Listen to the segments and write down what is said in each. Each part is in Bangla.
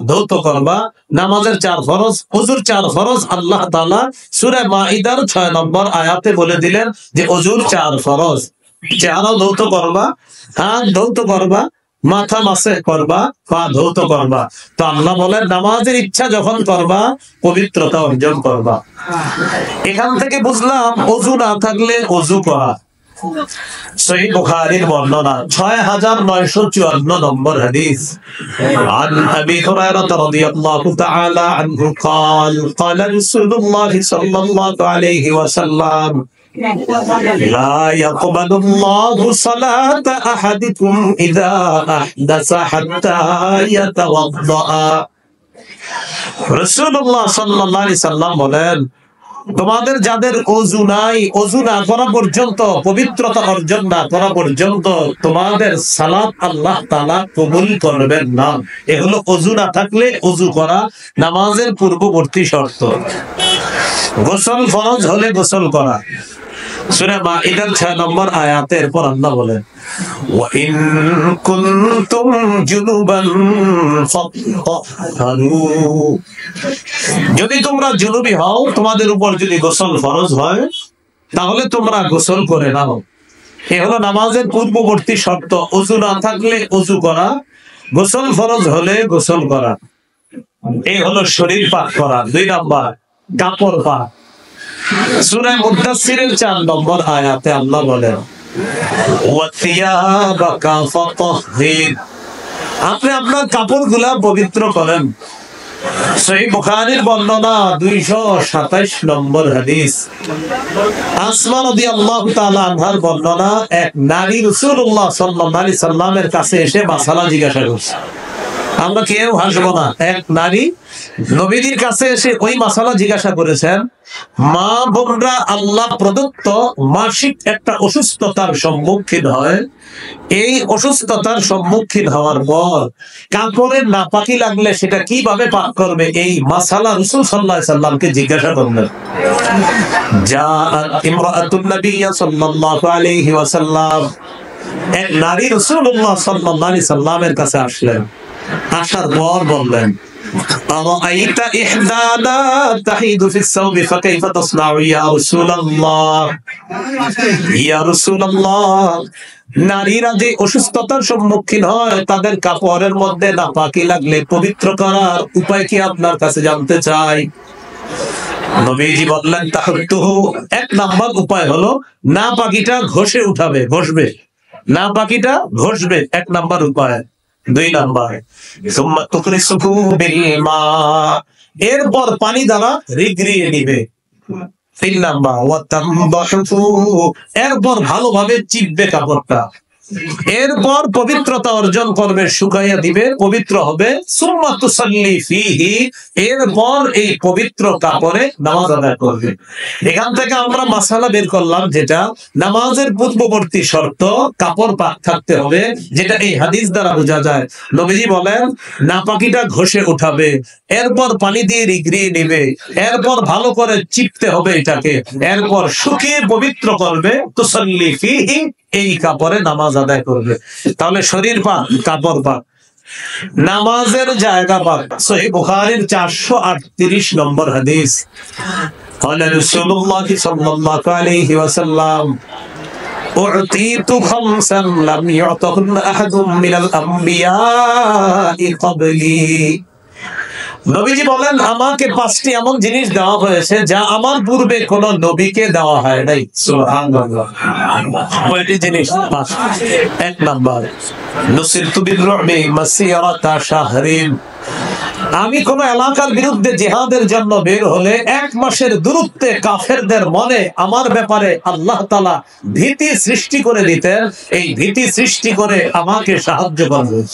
ধৌত করবা। নামাজের 4 ফরজ, ওযুর 4 ফরজ আল্লাহ তাআলা সূরা মাইদার 6 নম্বর আয়াতে বলে দিলেন যে ওযুর 4 ফরজ। চেহারা ধৌত করবা, হাত ধৌত করবা, মাথা মাসে করবা, পা ধৌত করবা। তো আল্লাহ বলেন নামাজের ইচ্ছা যখন করবা পবিত্রতা অর্জন করবা। এখান থেকে বুঝলাম ওযু না থাকলে ওযু করা। সহিহ বুখারীর বর্ণনা 6954 নম্বর হাদিস। عن أبي هريرة رضي الله تعالى عنه قال قال رسول الله صلى الله عليه وسلم لا يقبل الله صلاة أحدكم إذا أحدث حتى يتوضأ। রাসূলুল্লাহ সাল্লাল্লাহু আলাইহি সাল্লাম বলেন, তোমাদের যাদের ওযু নাই, ওযু না করা পর্যন্ত, পবিত্রতা অর্জন না করা পর্যন্ত তোমাদের সালাত আল্লাহ তাআলা কবুল করবেন না। এ হলো ওযু না থাকলে ওযু করা নামাজের পূর্ববর্তী শর্ত। গোসল ফরজ হলে গোসল করা। সূরা মাইদার 6 নম্বর আয়াতের পর আল্লাহ বলেন ওয়া ইন কুনতুম জুনুবান ফাত্তাহহারু, যদি তোমরা জুনুবি হও, তোমাদের উপর যদি গোসল ফরজ হয় তাহলে তোমরা গোসল করে নাও। এ হলো নামাজের পূর্ববর্তী শর্ত। ওযু না থাকলে ওযু করা, গোসল ফরজ হলে গোসল করা। এই হলো শরীর পাক করা। 2 নাম্বার কাপড় পাক। সূরা মুদাসসিরের 4 নম্বর আয়াতে আল্লাহ বলেন ওয়া থিয়াবাকা ফাতাহহির, আপনি আপনার কাপড়গুলা পবিত্র করেন। সহিহ বুখারীর বর্ণনা 227 নম্বর হাদিস। আসমা রাদিয়াল্লাহু তাআলা আনহার বর্ণনা, এক নারী রাসূলুল্লাহ সাল্লাল্লাহু আলাইহি সাল্লামের কাছে এসে মাসালা জিজ্ঞাসা করছে। আমরা কেউ হাসবো না। এক নারী নবীজির কাছে এসে ওই মাসালা জিজ্ঞাসা করেছেন। মা বোনরা আল্লাহ প্রদত্ত মাসিক একটা অসুস্থতার সম্মুখীন হয়। এই অসুস্থতার সম্মুখীন হওয়ার পর কাপড়ের নাপাকি লাগলে সেটা কিভাবে পাক করবে, এই মাসালা রাসূল সাল্লাল্লাহু আলাইহি সাল্লামকে জিজ্ঞাসা করলেন। জাআত ইমরাতুন নবী সাল্লাল্লাহু আলাইহি ওয়াসাল্লাম, এক নারী রাসূলুল্লাহ সাল্লাল্লাহু আলাইহি সাল্লামের কাছে আসলেন। আসার পর বললেন আরাআইতা ইহদানা তাহিদু ফিস সাওবি ফাকাইফা তাসনাউ ইয়া রাসূলুল্লাহ। ইয়া রাসূলুল্লাহ, নারীরা যে অসুস্থতার সম্মুখীন হয় তাদের কাপড়ের মধ্যে নাপাকি লাগলে পবিত্র করার উপায় কি আপনার কাছে জানতে চাই। নবীজি বললেন তাহুতুহু, 1 নাম্বার উপায় হলো নাপাকিটা ঘষে উঠাবে, ঘষবে, নাপাকিটা ঘষবে, 1 নাম্বার উপায়। 2 নাম্বার সুম্মা তুকরিসুহু বিল মা, এরপর পানি দ্বারা রিগড়িয়ে নিবে। 3 নাম্বার ওয়া তামদাহু, এরপর ভালোভাবে চিপবে কাপড়টা। এরপর পবিত্রতা অর্জন করবে, শুকাইয়া দিবে, পবিত্র হবে। সুম্মা তুসাল্লি ফিহি, এরপর এই পবিত্র কাপড়ে নামাজ আদায় করবে। এখান থেকে আমরা মাসালা বের করলাম, যেটা নামাজের পূর্ববর্তী শর্ত কাপড় পাক থাকতে হবে, যেটা এই হাদিস দ্বারা বোঝা যায়। নবীজি বলেন নাপাকিটা ঘষে উঠাবে, এরপর পানি দিয়ে রিগড়িয়ে নিবে, এরপর ভালো করে চিপতে হবে এটাকে, এরপর শুকিয়ে পবিত্র করবে। তুসাল্লি ফিহি, এই কাপড়ে নামাজ আদায় করবে। তাহলে শরীর পাক, কাপড় পাক, নামাজের জায়গা পাক। সহিহ বুখারীর 438 নম্বর হাদিস। قال رسول الله صلى الله عليه وسلم أعطيت خمسا لم يعطهن أحد من الأنبياء قبلي। নবীজি বলেন আমাকে 5টি এমন জিনিস দেওয়া হয়েছে যা আমার পূর্বে কোন নবীকে দেওয়া হয় নাই। সুবহানাল্লাহ। কয়টি জিনিস? 5। 1 নাম্বার নুসিরতু বির-রু'বি মাসিরাতা শাহরিন, আমি কোন এলাকার বিরুদ্ধে জিহাদের জন্য বের হলে 1 মাসের দূরত্বে কাফেরদের মনে আমার ব্যাপারে আল্লাহ তাআলা ভীতি সৃষ্টি করে দিতেন। এই ভীতি সৃষ্টি করে আমাকে সাহায্য করবেন।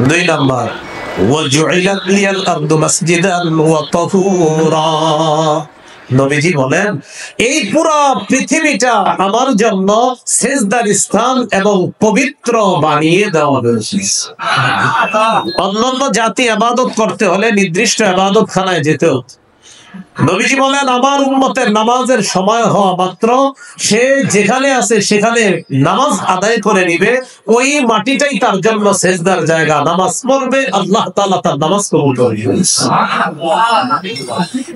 2 নাম্বার ওয়াজুইলাত লিয়াল আরদু মাসজিদান ওয়া তাহুরা, নবীজি বলেন এই পুরো পৃথিবীটা আমার জন্য সিজদার স্থান এবং পবিত্র বানিয়ে দেওয়া হয়েছে। অন্যান্য জাতি ইবাদত করতে হলে নির্দিষ্ট ইবাদতখানায় যেতে হতো, নবীজি বলেন আমার উম্মতের নামাজের সময় হওয়া মাত্র সে যেখানে আছে সেখানে নামাজ আদায় করে নিবে, ওই মাটিটাই তার জন্য সেজদার জায়গা। নামাজ পড়বে, আল্লাহ তাআলা তার নামাজ কবুল করে নেবেন।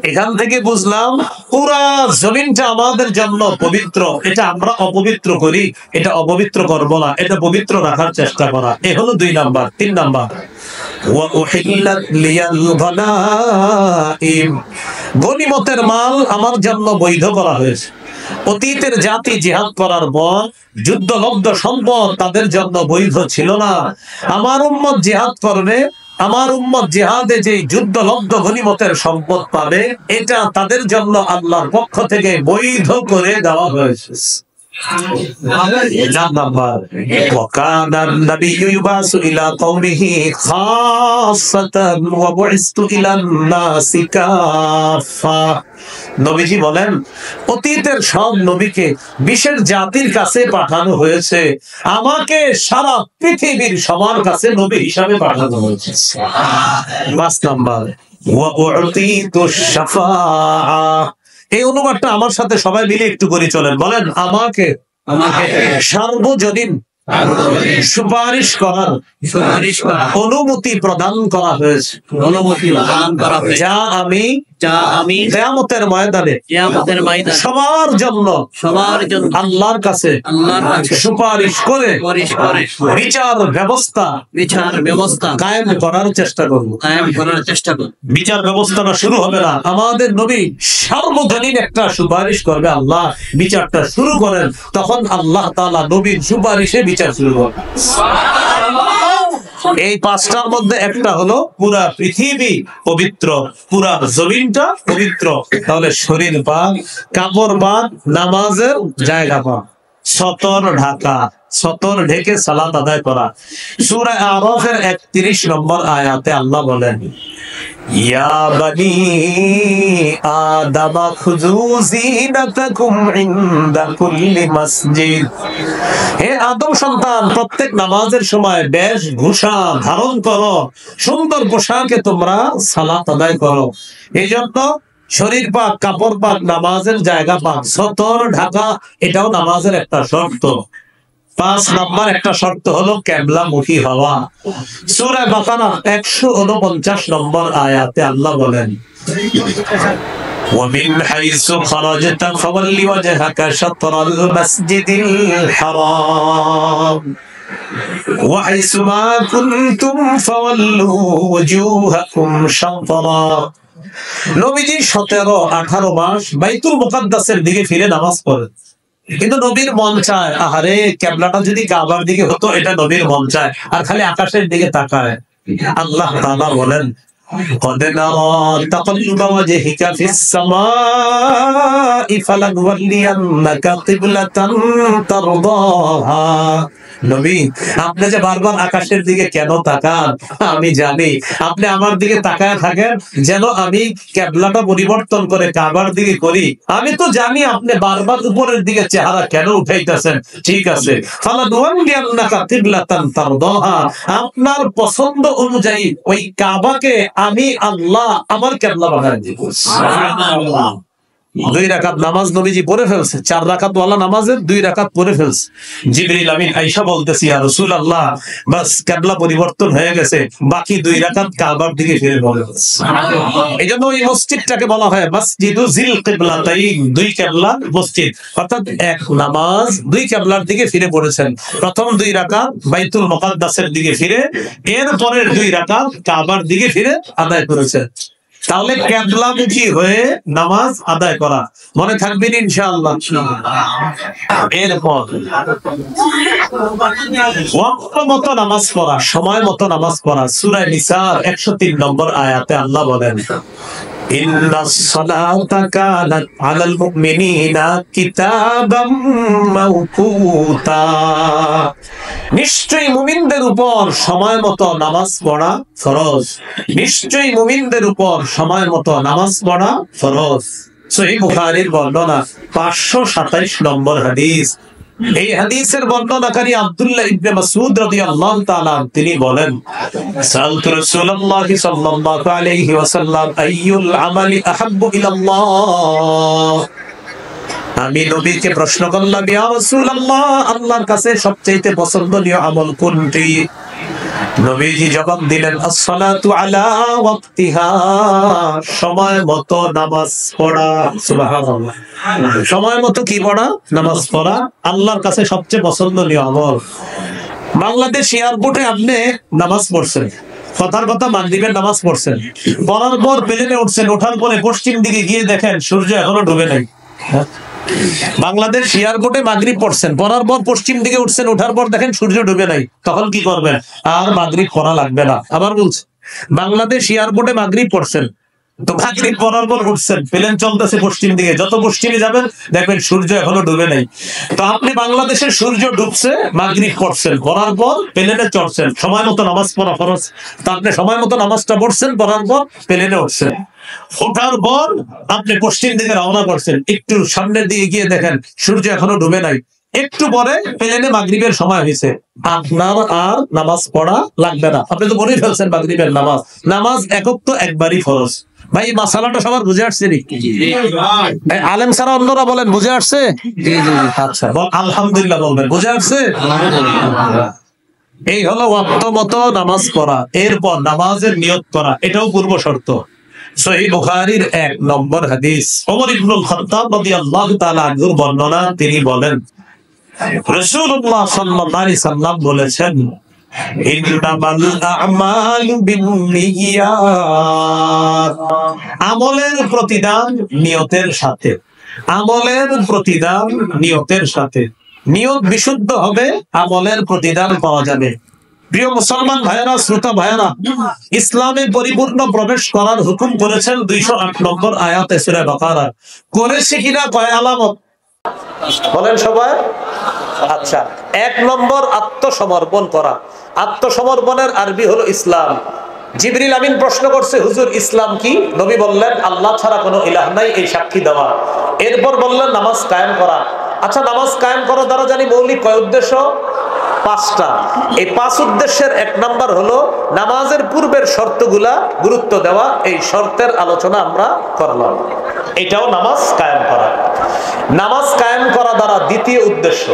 এখান থেকে বুঝলাম পুরা জমিনটা আমাদের জন্য পবিত্র। এটা আমরা অপবিত্র করি, এটা অপবিত্র করব না, এটা পবিত্র রাখার চেষ্টা করা। এ হলো 2 নাম্বার। 3 নাম্বার, গনিমতের মাল আমার জন্য বৈধ করা হয়েছে। অতীতের জাতি জিহাদ করার পর যুদ্ধলব্ধ সম্পদ তাদের জন্য বৈধ ছিল না। আমার উম্মত জিহাদ করবে, আমার উম্মত জিহাদে যে যুদ্ধলব্ধ গনিমতের সম্পদ পাবে, এটা তাদের জন্য আল্লাহর পক্ষ থেকে বৈধ করে দেওয়া হয়েছে। وكان النبي يبعث إلى قومه خاصة وبعثت إلى الناس كافة। নবীজি বলেন অতীতের সব নবীকে বিশেষ জাতির কাছে পাঠানো হয়েছে, আমাকে সারা পৃথিবীর সবার কাছে নবী হিসাবে পাঠানো হয়েছে। 5 নাম্বার, وأعطيت الشفاعة। এই অনুবাদটা আমার সাথে সবাই মিলে একটু করে চলেন, বলেন আমাকে সার্বজনীন সুপারিশ করার অনুমতি প্রদান করা হয়েছে। যা আমি কিয়ামতের ময়দানে সবার জন্য আল্লাহর কাছে সুপারিশ করে বিচার ব্যবস্থা কায়েম করার চেষ্টা করব। বিচার ব্যবস্থাটা শুরু হবে না, আমাদের নবী সার্বজনীন একটা সুপারিশ করবে, আল্লাহ বিচারটা শুরু করেন, তখন আল্লাহ তাআলা নবীর সুপারিশে বিচার শুরু করবে। এই 5টার মধ্যে একটা হলো পুরা পৃথিবী পবিত্র, পুরা জমিনটা পবিত্র। তাহলে শরীর পাক, কাপড় পাক, নামাজের জায়গা পাক, সতর ঢাকা, সতর ঢেকে সালাত আদায় করা। সূরা আরাফের 31 নম্বর আয়াতে আল্লাহ বলেন, ইয়া বানি আদম খুযু যিনাতাকুম ইনদা কুল্লি মসজিদ। হে আদম সন্তান, প্রত্যেক নামাজের সময় বেশভূষা ধারণ করো, সুন্দর পোশাকে তোমরা সালাত আদায় করো। এই জন্য শরীর পাক, কাপড় পাক, নামাজের জায়গা পাক, সতর ঢাকা, এটাও নামাজের একটা শর্ত। 5 নাম্বার একটা শর্ত হলো কিবলামুখী হওয়া। সূরা বাকারা 149 নম্বর আয়াতে আল্লাহ বলেন, ومن حيث خرجت فول وجهك شطر المسجد الحرام وحيث ما كنتم فولوا وجوهكم شطرا। নবীজি 17-18 মাস বাইতুল মুকাদ্দাসের দিকে ফিরে নামাজ পড়েন, কিন্তু নবীর মন চায় আহারে কিবলাটা যদি কাবার দিকে হতো, এটা নবীর মন চায়, আর খালি আকাশের দিকে তাকায়। আল্লাহ তাআলা বলেন, قد نرى تقلب وجهك في السماء فلنولينك قبلة ترضاها। নবী, আপনি যে বারবার আকাশের দিকে কেন তাকান, আমি জানি আপনি আমার দিকে তাকায় থাকেন যেন আমি কিবলাটা পরিবর্তন করে কাবার দিকে করি। আমি তো জানি আপনি বারবার উপরের দিকে চেহারা কেন উঠাইতেছেন। ঠিক আছে, ফালানুওয়াল্লিয়ান্নাকা কিবলাতান তারদাহা, আপনার পছন্দ অনুযায়ী ওই কাবাকে আমি আল্লাহ আমার কিবলা বানায় দিব। সুবহানাল্লাহ। 2 রাকাত নামাজ নবীজি পড়ে ফেলছে, 4 রাকাত ওয়ালা নামাজের 2 রাকাত পড়ে ফেলছে। জিবরিল আমিন আয়েশা বলতেছি, ইয়া রাসূলুল্লাহ, বাস কিবলা পরিবর্তন হয়ে গেছে, বাকি 2 রাকাত কাবার দিকে ফিরে পড়ে ফেলছে। এইজন্য এই মসজিদটাকে বলা হয় মসজিদু জিল কিবলাতাইন, 2 কিবলা মসজিদ, অর্থাৎ এক নামাজ 2 কিবলার দিকে ফিরে পড়েছেন। প্রথম 2 রাকাত বাইতুল মুকাদ্দাসের দিকে ফিরে, এর পরের 2 রাকাত কাবার দিকে ফিরে আদায় করেছেন। তাহলে কিবলামুখী হয়ে নামাজ আদায় করা মনে থাকবেন ইনশাআল্লাহ। এরপর ওয়াক্ত মতো নামাজ পড়া, সময় মতো নামাজ পড়া। সূরা নিসার 103 নম্বর আয়াতে আল্লাহ বলেন, ইন্নাস সালাতা কানাত আলাল মুমিনিনা কিতাবাম মাওকুতা। নিশ্চয়ই মুমিনদের উপর সময় মতো নামাজ পড়া ফরজ। নিশ্চয়ই মুমিনদের উপর সময় মতো নামাজ পড়া ফরজ। সহিহ বুখারীর বর্ণনা 527 নম্বর হাদিস। এই হাদিসের বর্ণনাকারী আব্দুল্লাহ ইবনে মাসউদ রাদিয়াল্লাহু তাআলা তিনি বলেন, সাআলতু রাসূলুল্লাহ সাল্লাল্লাহু আলাইহি ওয়াসাল্লাম আইয়ুল আমালি আহাব্বু ইলাল্লাহ। আমি নবীকে প্রশ্ন করলাম, ইয়া রাসূলুল্লাহ, আল্লাহর কাছে সবচেয়ে পছন্দনীয় আমল কোনটি? নবীজি জবাব দিলেন, as-salatu ala waqtiha, সময় মতো নামাজ পড়া। সুবহানাল্লাহ, সময় মতো কি পড়া? নামাজ পড়া আল্লাহর কাছে সবচেয়ে পছন্দনীয় আমল। বাংলাদেশ এয়ারপোর্টে আপনি নামাজ পড়ছেন, কথার কথা মাগরিবের নামাজ পড়ছেন, পড়ার পর প্লেনে উঠছেন, ওঠার পরে পশ্চিম দিকে গিয়ে দেখেন সূর্য এখনো ডুবে নাই। বাংলাদেশ এয়ারপোর্টে মাগরিব পড়ছেন, পড়ার পর পশ্চিম দিকে উঠছেন, ওঠার পর দেখেন সূর্য ডুবে নাই, তখন কি করবেন? আর মাগরিব পড়া লাগবে না। আবার বলছে, বাংলাদেশ এয়ারপোর্টে মাগরিব পড়ছেন, তো মাগরিব পড়ার পর উঠছেন, প্লেন চলতেছে পশ্চিম দিকে, যত পশ্চিমে যাবেন দেখবেন সূর্য এখনো ডুবে নাই। তো আপনি বাংলাদেশের সূর্য ডুবছে, মাগরিব পড়ছেন, পড়ার পর প্লেনে চড়ছেন, সময় মতো নামাজ পড়া ফরজ। তা আপনি সময় মতো নামাজটা পড়ছেন, পড়ার পর প্লেনে উঠছেন, ওঠার পর আপনি পশ্চিম দিকে রওনা করছেন, একটু সামনের দিকে গিয়ে দেখেন সূর্য এখনো ডুবে নাই, একটু পরে প্লেনে মাগরিবের সময় হয়েছে, আপনার আর নামাজ পড়া লাগবে না। আপনি তো পড়ে ফেলছেন মাগরিবের নামাজ। নামাজ একক তো একবারই ফরজ। ভাই এই মাসালাটা সবার বুঝে আসছে নি? আলেম ছাড়া অন্যরা বলেন বুঝে আসছে? আচ্ছা, আলহামদুলিল্লাহ বলবেন বুঝে আসছে। এই হলো ওয়াক্ত মতো নামাজ পড়া। এরপর নামাজের নিয়ত করা, এটাও পূর্ব শর্ত। সহিহ বুখারীর 1 নম্বর হাদিস, ওমর ইবনুল খাত্তাব রাদিয়াল্লাহু তাআলা আনহুর বর্ণনা, তিনি বলেন, রাসূলুল্লাহ সাল্লাল্লাহু আলাইহি সাল্লাম বলেছেন, ইন্নামাল আ'মালু বিন্নিয়াত, আমলের প্রতিদান নিয়তের সাথে। আমলের প্রতিদান নিয়তের সাথে। নিয়ত বিশুদ্ধ হবে, আমলের প্রতিদান পাওয়া যাবে। প্রিয় মুসলমান ভাইয়েরা, শ্রোতা ভাইয়েরা, ইসলামে পরিপূর্ণ প্রবেশ করার হুকুম করেছেন 208 নম্বর আয়াতে সূরা বাকারা। করেছে কিনা কয় আলামত বলেন সবাই? আচ্ছা, 1 নম্বর আত্মসমর্পণ করা। আত্মসমর্পণের আরবি হলো ইসলাম। জিবরিল আমিন প্রশ্ন করছে, হুজুর ইসলাম কি? নবী বললেন, আল্লাহ ছাড়া কোনো ইলাহ নাই, এই সাক্ষী দেওয়া। এরপর বললেন নামাজ কায়েম করা। আচ্ছা, নামাজ কায়েম করা দ্বারা জানি মৌলিক কয় উদ্দেশ্য? 5টা। এই 5 উদ্দেশ্যের 1 নাম্বার হলো নামাজের পূর্বের শর্তগুলা গুরুত্ব দেওয়া। এই শর্তের আলোচনা আমরা করলাম। এটাও নামাজ কায়েম করা। নামাজ কায়েম করা দ্বারা দ্বিতীয় উদ্দেশ্য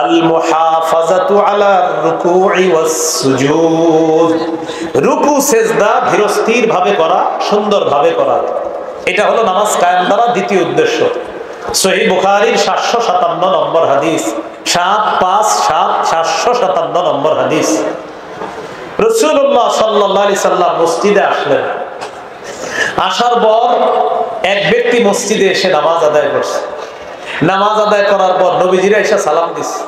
আল মুহাফাজাতু আলা রুকুই ওয়াস সুজুদ, রুকু সেজদা ধীরস্থির ভাবে করা, সুন্দর ভাবে করা। এটা হলো নামাজ কায়েম দ্বারা দ্বিতীয় উদ্দেশ্য। সহিহ বুখারীর 757 নম্বর হাদিস, 757 নম্বর হাদিস। রাসূলুল্লাহ সাল্লাল্লাহু আলাইহি সাল্লাম মসজিদে আসলেন। আসার পর এক ব্যক্তি মসজিদে এসে নামাজ আদায় করছে। নামাজ আদায় করার পর নবীজিরা এসে সালাম দিছে।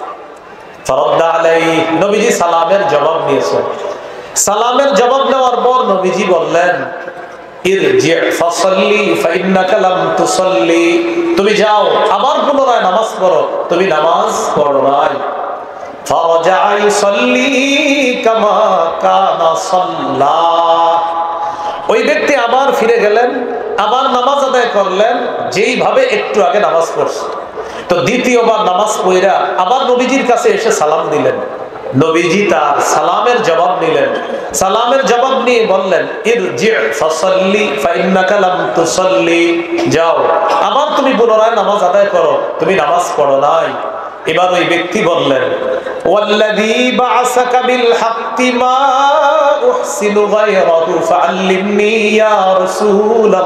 ফারাদ্দা আলাইহি, নবীজি সালামের জবাব দিয়েছেন। সালামের জবাব দেওয়ার পর নবীজি বললেন, ইরজি ফাসাল্লি ফাইন্নাকা লাম তুসাল্লি, তুমি যাও আবার পুনরায় নামাজ পড়ো, তুমি নামাজ পড়ো নাই। ফারাজা ইউসাল্লি কামা কানা সাল্লা, ওই ব্যক্তি আবার ফিরে গেলেন, আবার নামাজ আদায় করলেন যেইভাবে একটু আগে নামাজ পড়ছে। তো দ্বিতীয়বার নামাজ পড়া আবার নবীজির কাছে এসে সালাম দিলেন। নবীজি তার সালামের জবাব নিলেন। সালামের জবাব নিয়ে বললেন, ইরজি ফাসাল্লি ফাইন্নাকা লাম তুসাল্লি, যাও আবার তুমি পুনরায় নামাজ আদায় করো, তুমি নামাজ পড়ো নাই। এবার ওই ব্যক্তি বললেন, ওয়াল্লাযী বা'আসাকা বিল হাক্কি মা উহসিনু গায়রাহু ফাআল্লিমনি ইয়া রাসূলুল্লাহ,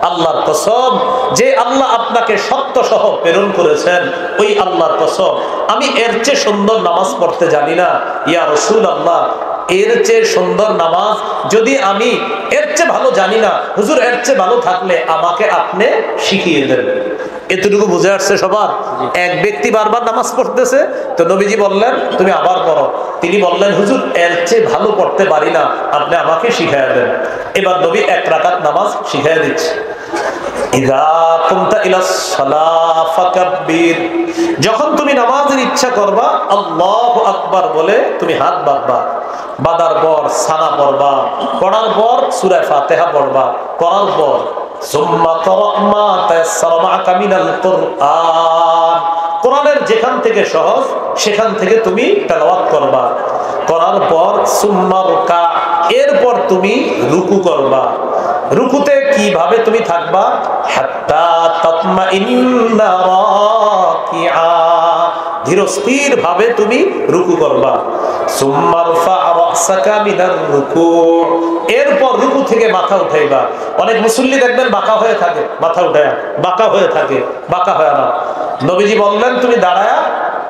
আল্লাহর কসম, যে আল্লাহ আপনাকে সত্য সহ প্রেরণ করেছেন, ওই আল্লাহর কসম, আমি এর চেয়ে সুন্দর নামাজ পড়তে জানি না। ইয়া রাসূলুল্লাহ, এর চেয়ে সুন্দর নামাজ যদি আমি এর চেয়ে ভালো জানি না, হুজুর এর চেয়ে ভালো থাকলে আমাকে আপনি শিখিয়ে দেন। এতটুকু বুঝে আসছে সবার? এক ব্যক্তি বারবার নামাজ পড়তেছে, তো নবীজি বললেন তুমি আবার পড়ো। তিনি বললেন, হুজুর এর চেয়ে ভালো পড়তে পারি না, আপনি আমাকে শিখিয়ে দেন। এবার নবী 1 রাকাত নামাজ শিখিয়ে দিচ্ছে। ইযা কুমতা ইলাস সালাহ ফাকাব্বির, যখন তুমি নামাজের ইচ্ছা করবা আল্লাহু আকবার বলে তুমি হাত বাঁধবা। বাঁধার পর সানা পড়বা, পড়ার পর সূরা ফাতিহা পড়বা, করার পর সুম্মা ক্রা মা তায়াসসারা মাআকা মিনাল কুরআন, কোরআনের যেখান থেকে সহজ সেখান থেকে তুমি তেলাওয়াত করবা। করার পর সুম্মা রুকা, এরপর তুমি রুকু করবা। রুকুতে কিভাবে তুমি থাকবা? হাত্তা তাতমাইন্না রাকিআ, ধীরস্থির ভাবে তুমি রুকু করবা। সুম্মা রফা রাসাকা মিনার রুকু, এরপর রুকু থেকে মাথা উঠাইবা। অনেক মুসল্লি দেখবেন বাঁকা হয়ে থাকে, মাথা উঠায় বাঁকা হয়ে থাকে, বাঁকা হয় না। নবীজি বললেন তুমি দাঁড়ায়া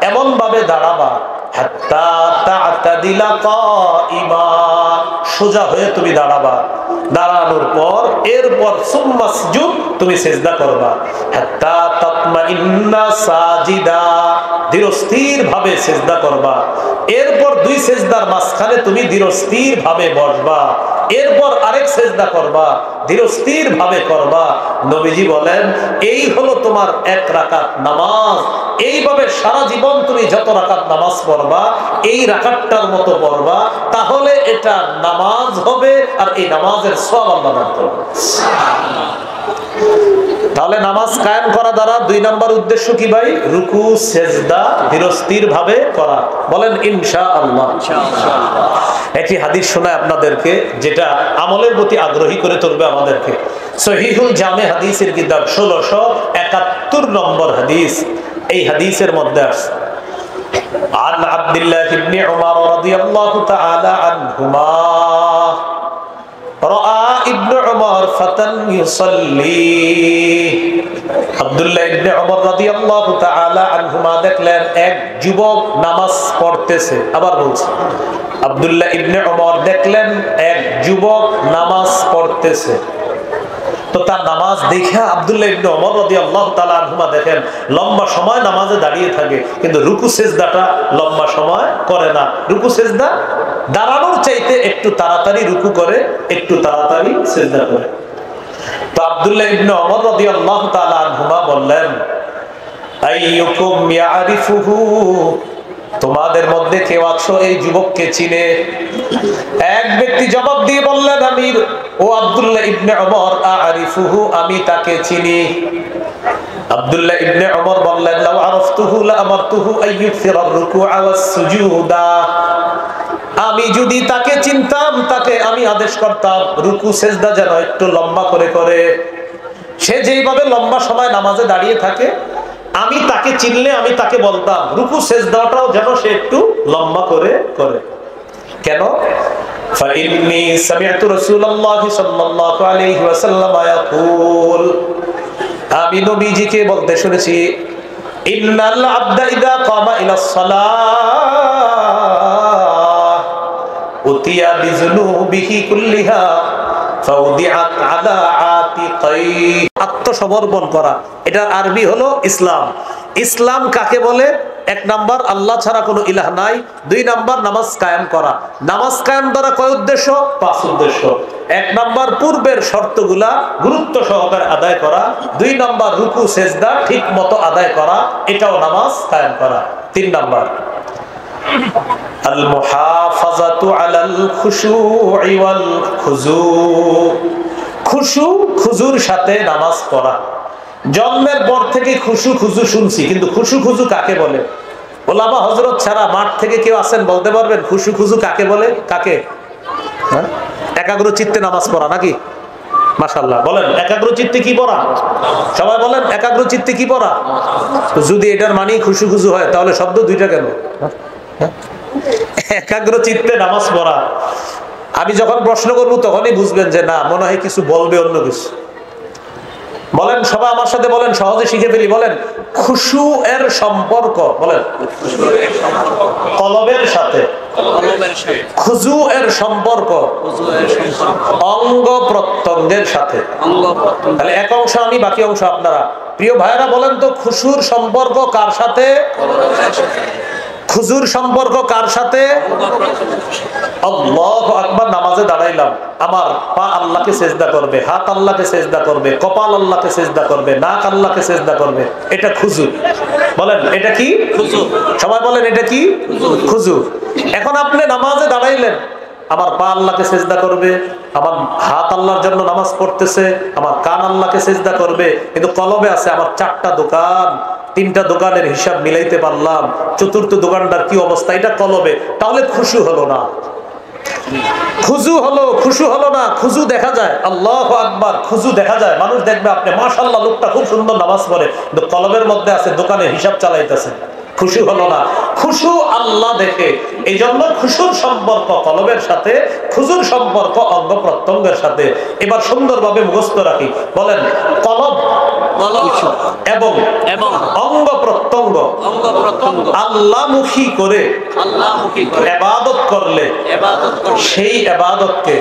এমন ভাবে দাঁড়াবা হাত্তা তা'তাদিলা কাইমা, সোজা হয়ে তুমি দাঁড়াবা। দাঁড়ানোর পর এরপর সুম্মাসজুদ, তুমি সিজদা করবা। হাত্তা তাতমাইন্না সাজিদা, ধীরস্থির ভাবে সিজদা করবা। এরপর দুই সিজদার মাঝখানে তুমি ধীরস্থির ভাবে বসবা। এরপর আরেক সিজদা করবা, ধীরস্থির ভাবে করবা। নবীজি বলেন এই হলো তোমার এক রাকাত নামাজ। এইভাবে সারা জীবন তুমি যত রাকাত নামাজ পড়বা, এই রাকাতটার মতো পড়বা, তাহলে এটা নামাজ হবে, আর এই নামাজের সওয়াব আল্লাহ দান করবে। তাহলে নামাজ কায়েম করা দ্বারা 2 নম্বর উদ্দেশ্য কি ভাই? রুকু সেজদা ধীরস্থির ভাবে করা। বলেন ইনশাআল্লাহ। একটি হাদিস শোনায় আপনাদেরকে, যেটা আমলের প্রতি আগ্রহী করে তুলবে আমাদেরকে। সহিহুল জামে হাদিসের কিতাব 1671 নম্বর হাদিস। এই হাদিসের মধ্যে আছে عن عبد الله بن عمر رضي الله تعالى عنهما رأى ابن عمر فتى يصلي। আব্দুল্লাহ ইবনে উমর রাদিয়াল্লাহু তাআলা আনহুমা দেখলেন এক যুবক নামাজ পড়তেছে। আবার বলছি, আব্দুল্লাহ ইবনে উমর দেখলেন এক যুবক নামাজ পড়তেছে। তো তার নামাজ দেখে আব্দুল্লাহ ইবনে উমর রাদিয়াল্লাহু তাআলা আনহুমা দেখেন লম্বা সময় নামাজে দাঁড়িয়ে থাকে, কিন্তু রুকু সিজদাটা লম্বা সময় করে না। রুকু সিজদা দাঁড়ানোর চাইতে একটু তাড়াতাড়ি রুকু করে, একটু তাড়াতাড়ি সিজদা করে। তো আব্দুল্লাহ ইবনে উমর রাদিয়াল্লাহু তাআলা আনহুমা বললেন আইয়ুকুম ইয়ারিফুহু, তোমাদের মধ্যে কেউ আছো এই যুবককে চিনে? এক ব্যক্তি জবাব দিয়ে বললেন আমির ও আব্দুল্লাহ ইবনে উমর আরিফুহু, আমি তাকে চিনি। আব্দুল্লাহ ইবনে উমর বললেন লাউ আরাফতুহু লা আমারতুহু আইয়ুকসিরা আর-রুকুআ ওয়াস-সুজুদা, আমি যদি তাকে চিনতাম তাকে আমি আদেশ করতাম রুকু সেজদা যেন একটু লম্বা করে করে। সে যেইভাবে লম্বা সময় নামাজে দাঁড়িয়ে থাকে, আমি তাকে চিনলে আমি তাকে বলতাম রুকু সেজদাটাও যেন সে একটু লম্বা করে করে। কেন? ফাইন্নী সামি'তু রাসূলুল্লাহি সাল্লাল্লাহু আলাইহি ওয়াসাল্লাম ইয়াকুল, আমি নবীজিকে বলতে শুনেছি ইন্নাল আবদা ইযা কামা ইলাস সালাহ উতিয়া বিযুনুবিহি কুল্লিহা ফাউদিআত আলা আতিকাই। আত্মসমর্পণ করা, এটার আরবি হলো ইসলাম। ইসলাম কাকে বলে? 1 নাম্বার আল্লাহ ছাড়া কোনো ইলাহ নাই। 2 নাম্বার নামাজ কায়েম করা। নামাজ কায়েম দ্বারা কয় উদ্দেশ্য? 5 উদ্দেশ্য। 1 নাম্বার পূর্বের শর্তগুলা গুরুত্ব সহকারে আদায় করা। 2 নাম্বার রুকু সেজদা ঠিক মতো আদায় করা, এটাও নামাজ কায়েম করা। 3 নাম্বার আল মুহাফাজাতু আলাল খুশুই ওয়াল খুজু, খুশু খুজুর সাথে নামাজ পড়া। জন্মের পর থেকে খুশু খুজু শুনছি, কিন্তু খুশু খুজু কাকে বলে? ওলামা হযরত ছাড়া মাঠ থেকে কেউ আছেন বলতে পারবেন খুশু খুজু কাকে বলে? কাকে? একাগ্র চিত্তে নামাজ পড়া নাকি? মাশাআল্লাহ, বলেন একাগ্র চিত্তে কি পড়া? সবাই বলেন একাগ্র চিত্তে কি পড়া? যদি এটার মানে খুশু খুজু হয় তাহলে শব্দ দুইটা কেন? একাগ্র চিত্তে নামাজ পড়া। আমি যখন প্রশ্ন করব তখনই বুঝবেন যে না, মনে হয় কিছু বলবে অন্য কিছু। বলেন সবাই আমার সাথে বলেন, সহজে শিখে ফেলি। বলেন খুশু এর সম্পর্ক, বলেন কলবের সাথে, খুজু এর সম্পর্ক অঙ্গ প্রত্যঙ্গের সাথে। তাহলে এক অংশ আমি, বাকি অংশ আপনারা। প্রিয় ভাইরা বলেন তো খুশুর সম্পর্ক কার সাথে? খুজুর সম্পর্ক কার সাথে? আল্লাহু আকবার। নামাজে দাঁড়াইলাম, আমার পা আল্লাহকে সেজদা করবে, হাত আল্লাহকে সেজদা করবে, কপাল আল্লাহকে সেজদা করবে, নাক আল্লাহকে সেজদা করবে। এটা খুজু। বলেন এটা কি? খুজু। সবাই বলেন এটা কি? খুজু। এখন আপনি নামাজে দাঁড়াইলেন, আমার পা আল্লাহকে সেজদা করবে, আমার হাত আল্লাহর জন্য নামাজ পড়তেছে, আমার কান আল্লাহকে সেজদা করবে, কিন্তু কলবে আছে আমার 4টা দোকান, 3টা দোকানের হিসাব মিলাইতে পারলাম, 4র্থ দোকানটার কি অবস্থা, এটা কলবে। তাহলে খুশু হলো না, খুজু হলো, খুশু হলো না। খুজু দেখা যায়, আল্লাহু আকবার, খুজু দেখা যায়। মানুষ দেখবে আপনি মাশাআল্লাহ লোকটা খুব সুন্দর নামাজ পড়ে, কিন্তু কলবের মধ্যে আছে দোকানে হিসাব চালাইতেছে। খুশু হলো না। খুশু আল্লাহ দেখে। এই জন্য খুশুর সম্পর্ক কলবের সাথে, খুজুর সম্পর্ক অঙ্গ প্রত্যঙ্গের সাথে। এবার সুন্দরভাবে মুখস্থ রাখি, বলেন কলব এবং অঙ্গ প্রত্যঙ্গ আল্লাহমুখী করে ইবাদত করলে সেই ইবাদতকে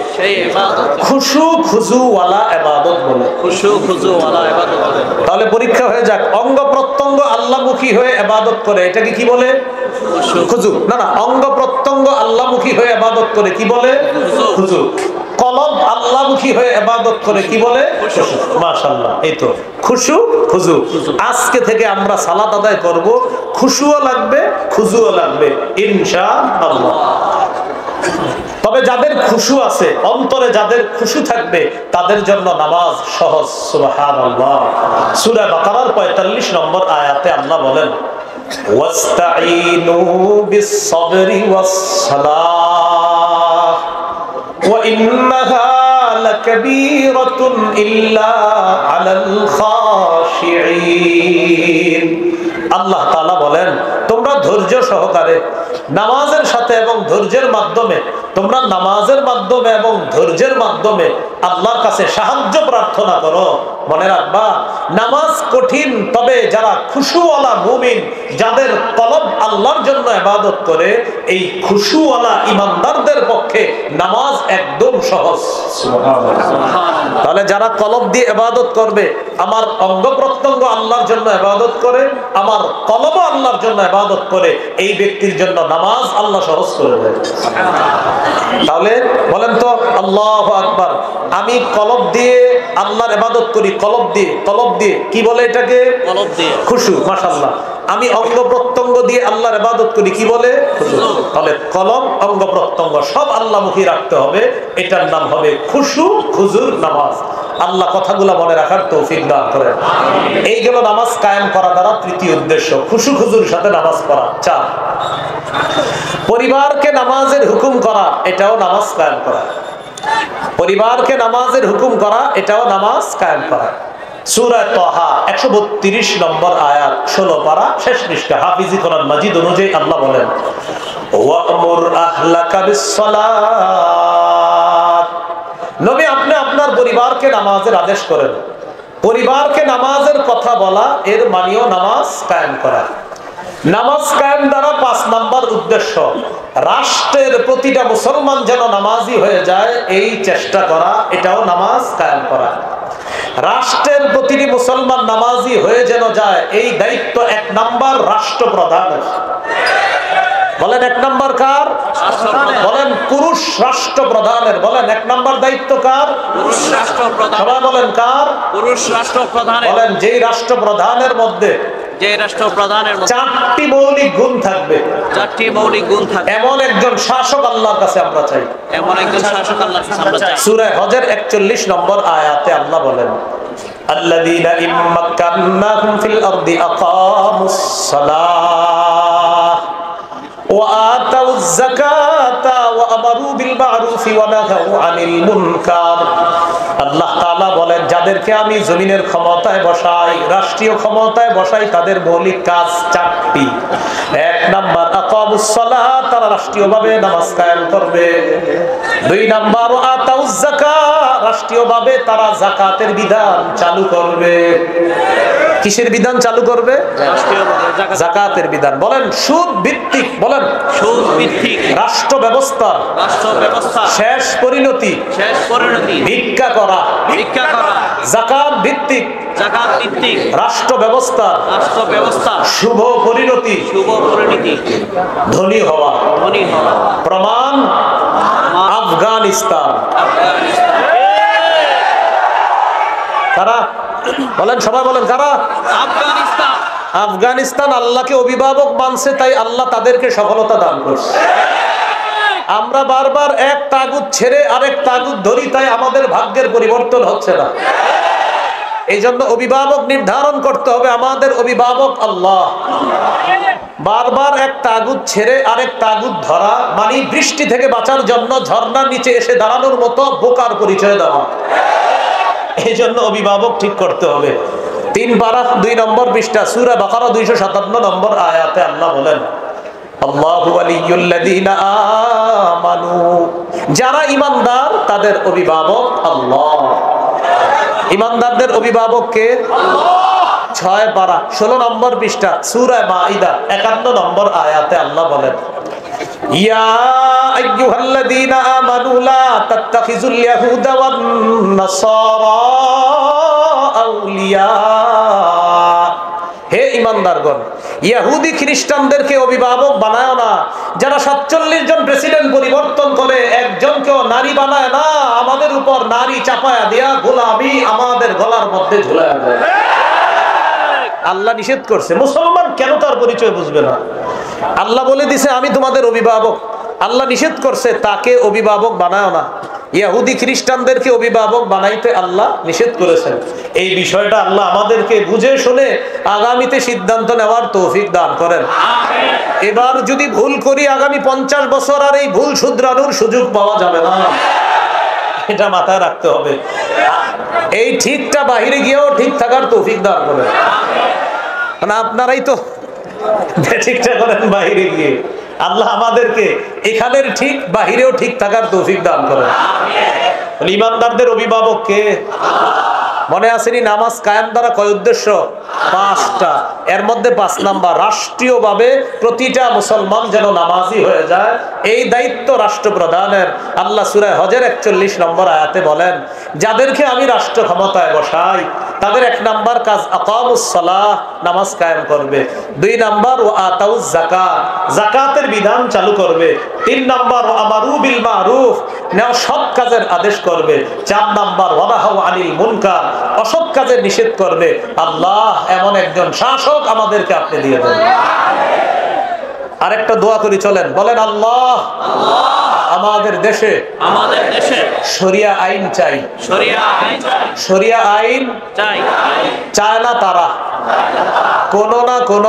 খুশু খুজু ওয়ালা ইবাদত বলে। তাহলে পরীক্ষা হয়ে যাক, অঙ্গ প্রত্যঙ্গ আল্লাহমুখী হয়ে ইবাদত করে এটাকে কি বলে? খুজু। না না, অঙ্গ প্রত্যঙ্গ আল্লাহমুখী হয়ে ইবাদত করে কি বলে? খুজু। কলব আল্লাহমুখী হয়ে ইবাদত করে কি বলে? খুশু। মাশাআল্লাহ, এই তো খুশু খুজু। আজকে থেকে আমরা সালাত আদায় করব, খুশুও লাগবে, খুজুও লাগবে ইনশাআল্লাহ। তবে যাদের খুশু আছে, অন্তরে যাদের খুশু থাকবে, তাদের জন্য নামাজ সহজ। সুবহানাল্লাহ। সূরা বাকারার 45 নম্বর আয়াতে আল্লাহ বলেন, ওয়াস্তাঈনু বিস-সাবরি ওয়াস-সালাহ ওয়া ইন্নাহা লাকাবীরাতুন ইল্লা আলাল খাশিঈন। আল্লাহ তাআলা বলেন, তোমরা ধৈর্য সহকারে নামাজের সাথে এবং ধৈর্যের মাধ্যমে, তোমরা নামাজের মাধ্যমে এবং ধৈর্যের মাধ্যমে আল্লাহর কাছে সাহায্য প্রার্থনা করো। মনে রাখবা, নামাজ কঠিন, তবে যারা খুশুওয়ালা মুমিন, যাদের কলব আল্লাহর জন্য ইবাদত করে, এই খুশুওয়ালা ইমানদারদের পক্ষে নামাজ একদম সহজ। তাহলে যারা কলব দিয়ে ইবাদত করবে, আমার অঙ্গ প্রত্যঙ্গ আল্লাহর জন্য ইবাদত করে, আমার কলব আল্লাহর জন্য ইবাদত করে, এই ব্যক্তির জন্য নামাজ আল্লাহ সহজ করে দেয়। তাহলে বলেন তো আল্লাহু আকবার, আমি কলব দিয়ে আল্লাহর ইবাদত করি, কলব দিয়ে কি বলে এটাকে? কলব দিয়ে খুশু। মাশাআল্লাহ। আমি অঙ্গ প্রত্যঙ্গ দিয়ে আল্লাহর ইবাদত করি, কি বলে? খুশু। তাহলে কলব অঙ্গ প্রত্যঙ্গ সব আল্লাহমুখী রাখতে হবে, এটার নাম হবে খুশু খুজুর নামাজ। আল্লাহ কথাগুলো মনে রাখার তৌফিক দান করেন। এই গেল নামাজ কায়েম করা দ্বারা তৃতীয় উদ্দেশ্য, খুশু খুজুর সাথে নামাজ পড়া। 4, পরিবারকে নামাজের হুকুম করা, এটাও নামাজ কায়েম করা। পরিবারকে নামাজের হুকুম করা, এটাও নামাজ কায়েম করা। সূরা তাহা 132 নম্বর আয়াত, 16 পারা, শেষ পৃষ্ঠা। হাফিজি কোরআন মাজিদ অনুযায়ী আল্লাহ বলেন, ওয়া'মুর আহলাকা বিস-সালাত। নবী, আপনি আপনার পরিবারকে নামাজের আদেশ করেন। পরিবারকে নামাজের কথা বলা, এর মানেও নামাজ কায়েম করা। নামাজ কায়েম দ্বারা 5 নম্বর উদ্দেশ্য, রাষ্ট্রের প্রতিটা মুসলমান যেন নামাজি হয়ে যায়, এই চেষ্টা করা, এটাও নামাজ কায়েম করা। রাষ্ট্রের প্রতিটি মুসলমান নামাজি হয়ে যেন যায়, এই দায়িত্ব 1 নম্বর রাষ্ট্রপ্রধানের। বলেন 1 নম্বর কার? বলেন পুরুষ রাষ্ট্রপ্রধানের। বলেন 1 নম্বর দায়িত্ব কার? পুরুষ রাষ্ট্রপ্রধান। সবাই বলেন কার? পুরুষ রাষ্ট্রপ্রধানের। বলেন যেই রাষ্ট্রপ্রধানের মধ্যে, যে রাষ্ট্রপ্রধানের মধ্যে 4টি মৌলিক গুণ থাকবে। 4টি মৌলিক গুণ থাকবে, এমন একজন শাসক আল্লাহর কাছে আমরা চাই। এমন একজন শাসক আল্লাহর কাছে আমরা চাই। সূরা হজের 41 নম্বর আয়াতে আল্লাহ বলেন, আল্লাযীনা ইম্মাক্কান্নাহুম ফিল আরদি আকামুস সালাহ ওয়া আতাউয যাকাতা ওয়া আমারু বিল মা'রুফি ওয়া নাহাউ আনিল মুনকার। আল্লাহ তাআলা বলেন, যাদেরকে আমি জমিনের ক্ষমতায় বসাই, রাষ্ট্রীয় ক্ষমতায় বসাই, তাদের মৌলিক কাজ 4টি। 1 নাম্বার আকামুস সালাত, তারা রাষ্ট্রীয়ভাবে নামাজ কায়েম করবে। 2 নাম্বার আতাউয যাকাত, রাষ্ট্রীয়ভাবে তারা যাকাতের বিধান চালু করবে। কিসের বিধান চালু করবে? যাকাতের বিধান। বলেন সুদ ভিত্তিক, বলেন সুদ ভিত্তিক রাষ্ট্র ব্যবস্থা, শেষ পরিণতি ভিক্ষা করা। যাকাত ভিত্তিক রাষ্ট্র ব্যবস্থা, শুভ পরিণতি ধনী হওয়া। প্রমাণ আফগানিস্তান। কারা? বলেন, সবাই বলেন কারা? আফগানিস্তান। আফগানিস্তান আল্লাহকে অভিভাবক মানছে, তাই আল্লাহ তাদেরকে সফলতা দান করছে। আমরা বারবার এক তাগুত ছেড়ে আরেক তাগুত ধরি, তাই আমাদের ভাগ্যের পরিবর্তন হচ্ছে না। এই জন্য অভিভাবক নির্ধারণ করতে হবে, আমাদের অভিভাবক আল্লাহ। বারবার এক তাগুত ছেড়ে আরেক তাগুত ধরা মানে বৃষ্টি থেকে বাঁচার জন্য ঝর্ণার নিচে এসে দাঁড়ানোর মতো বোকার পরিচয় দেওয়া। এই জন্য অভিভাবক ঠিক করতে হবে। 3 পারা 2 নম্বর পৃষ্ঠা সূরা বাকারা 257 নম্বর আয়াতে আল্লাহ বলেন, আল্লাহু ওয়ালিয়ুল্লাযীনা আমানু, যারা ঈমানদার তাদের অভিভাবক আল্লাহ। ঈমানদারদের অভিভাবক কে? আল্লাহ। 6 পারা 16 নম্বর পৃষ্ঠা সূরা মাঈদা 51 নম্বর আয়াতে আল্লাহ বলেন, ইয়া আইয়ুহাল্লাযীনা আমানু লা তাত্তাখিযুল ইয়াহুদা ওয়ান নাসারা আউলিয়া। হে ঈমানদারগণ, ইহুদি খ্রিস্টানদেরকে অভিভাবক বানায় না। যারা 47 জন প্রেসিডেন্ট পরিবর্তন করে, একজনকেও নারী বানায় না। আমাদের উপর নারী চাপায়া দিয়া গোলামি আমাদের গলার মধ্যে ঝুলায় দেয়। আল্লাহ নিষেধ করছে। মুসলমান কেন তার পরিচয় বুঝবে না? আল্লাহ বলে দিছে আমি তোমাদের অভিভাবক। আল্লাহ নিষেধ করছে তাকে অভিভাবক বানায় না। ইহুদি খ্রিস্টানদেরকে অভিভাবক বানাইতে আল্লাহ নিষেধ করেছেন। এই বিষয়টা আল্লাহ আমাদেরকে বুঝে শুনে আগামীতে সিদ্ধান্ত নেওয়ার তৌফিক দান করেন। এবার যদি ভুল করি আগামী 50 বছর আর এই ভুল শুধরানোর সুযোগ পাওয়া যাবে না, এটা মাথায় রাখতে হবে। এই ঠিকটা বাহিরে গিয়েও ঠিক থাকার তৌফিক দান করেন। মানে আপনারাই তো ঠিকটা করেন বাহিরে গিয়ে, আল্লাহ আমাদেরকে এখানের ঠিক বাহিরেও ঠিক থাকার তৌফিক দান করেন। ঈমানদারদের অভিভাবক কে? মনে আসেনি? নামাজ কায়েম দ্বারা কয় উদ্দেশ্য? 5টা। এর মধ্যে 5 নাম্বার, রাষ্ট্রীয়ভাবে প্রতিটা মুসলমান যেন নামাজি হয়ে যায়, এই দায়িত্ব রাষ্ট্রপ্রধানের। আল্লাহ সূরা হজের 41 নম্বর আয়াতে বলেন, যাদেরকে আমি রাষ্ট্র ক্ষমতায় বসাই তাদের 1 নাম্বার কাজ আকামুস সালাহ, নামাজ কায়েম করবে। 2 নাম্বার ওয়া আতাউজ যাকাত, যাকাতের বিধান চালু করবে। 3 নাম্বার ওয়া আমারু বিল মারুফ, সৎ কাজের আদেশ করবে। 4 নাম্বার ওয়া নাহাউ আনিল মুনকার, অসৎ কাজের নিষেধ করবে। আল্লাহ এমন একজন শাসক আমাদেরকে আপনি দিয়ে দেন। আরেকটা দোয়া করি, চলেন বলেন, আল্লাহ আমাদের দেশে শরিয়া আইন চাই। শরিয়া আইন চায় না তারা কোন না কোন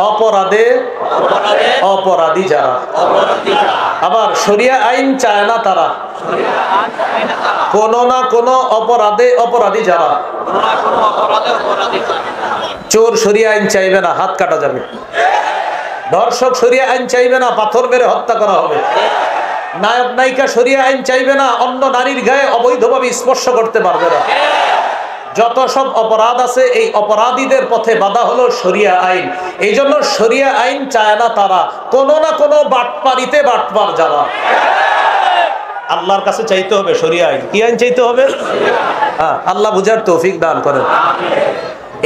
অপরাধে অপরাধী যারা। আবার শরিয়া আইন চায় না তারা কোন না কোন অপরাধে অপরাধী যারা। চোর শরিয়া আইন চাইবে না, হাত কাটা যাবে। ধর্ষক শরিয়া আইন চাইবে না, পাথর মেরে হত্যা করা হবে। নায়ক নায়িকা শরিয়া আইন চাইবে না, অন্য নারীর গায়ে অবৈধভাবে স্পর্শ করতে পারবে না। যত সব অপরাধ আছে এই অপরাধীদের পথে বাধা হলো শরিয়া আইন। এই জন্য শরিয়া আইন চায় না তারা কোন না কোন বাটপারিতে বাটপার যারা। আল্লাহর কাছে চাইতে হবে শরিয়া আইন। কি আইন চাইতে হবে? হ্যাঁ, আল্লাহ বুঝার তৌফিক দান করেন।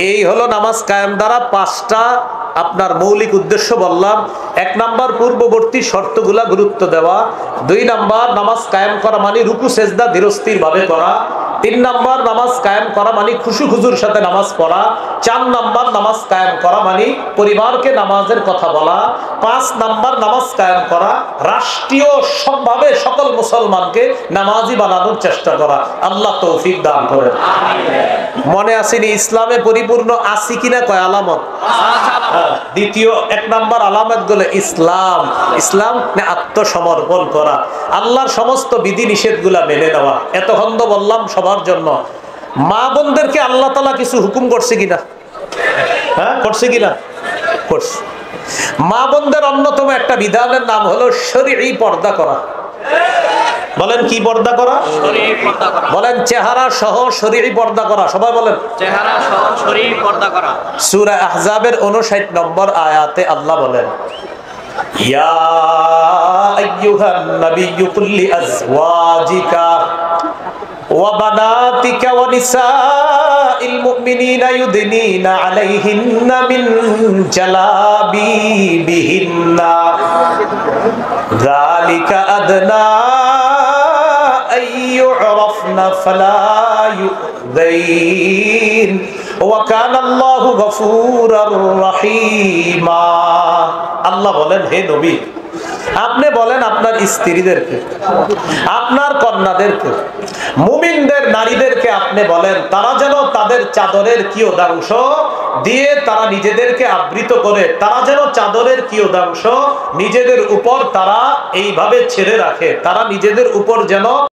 এই হলো নামাজ কায়েম দ্বারা 5টা আপনার মৌলিক উদ্দেশ্য বললাম। 1 নাম্বার পূর্ববর্তী শর্তগুলা গুরুত্ব দেওয়া। 2 নাম্বার নামাজ কায়েম করা মানে রুকু সেজদা ধীরস্থির ভাবে করা। 3 নাম্বার নামাজ কায়েম করা মানে খুশু খুজুর সাথে নামাজ পড়া। 4 নাম্বার নামাজ কায়েম করা মানে পরিবারকে নামাজের কথা বলা। 5 নাম্বার নামাজ কায়েম করা রাষ্ট্রীয় সবভাবে সকল মুসলমানকে নামাজি বানানোর চেষ্টা করা। আল্লাহ তৌফিক দান করেন। মনে আসেনি ইসলামে পরিপূর্ণ আছি কিনা কয় আলামত? দ্বিতীয় 1 নাম্বার আলামত গুলো ইসলাম। ইসলাম আত্মসমর্পণ করা, আল্লাহর সমস্ত বিধি নিষেধ গুলা মেনে নেওয়া। এতক্ষণ তো বললাম সবার জন্য। মা বোনদেরকে আল্লাহ তাআলা কিছু হুকুম করছে কিনা? হ্যাঁ, করছে কিনা? করছে। মা বোনদের অন্যতম একটা বিধানের নাম হলো শরঈ পর্দা করা। বলেন কি পর্দা করা? বলেন চেহারা সহ শরঈ পর্দা করা। সবাই বলেন চেহারা সহ শরঈ পর্দা করা। সূরা আহজাবের 59 নম্বর আয়াতে আল্লাহ বলেন, ইয়া আইয়ুহান নাবিয়্যু কুল লিআজওয়াজিকা ওয়া বানাতিকা ওয়া নিসাইল মুমিনিনা ইউদনিনা আলাইহিন্না মিন জালাবিবিহিন্না যালিকা আদনা আইয়ুরাফনা ফালা ইউযাইন ওয়া কানা আল্লাহু গফুরার রহিমা। আল্লাহ বলেন, হে নবী আপনি বলেন আপনার স্ত্রীদেরকে, আপনার কন্যাদেরকে, মুমিনদের নারীদেরকে আপনি বলেন তারা যেন তাদের চাদরের কিয়দাংশ দিয়ে তারা নিজেদেরকে আবৃত করে, তারা যেন চাদরের কিয়দাংশ নিজেদের উপর তারা এইভাবে ছেড়ে রাখে, তারা নিজেদের উপর যেন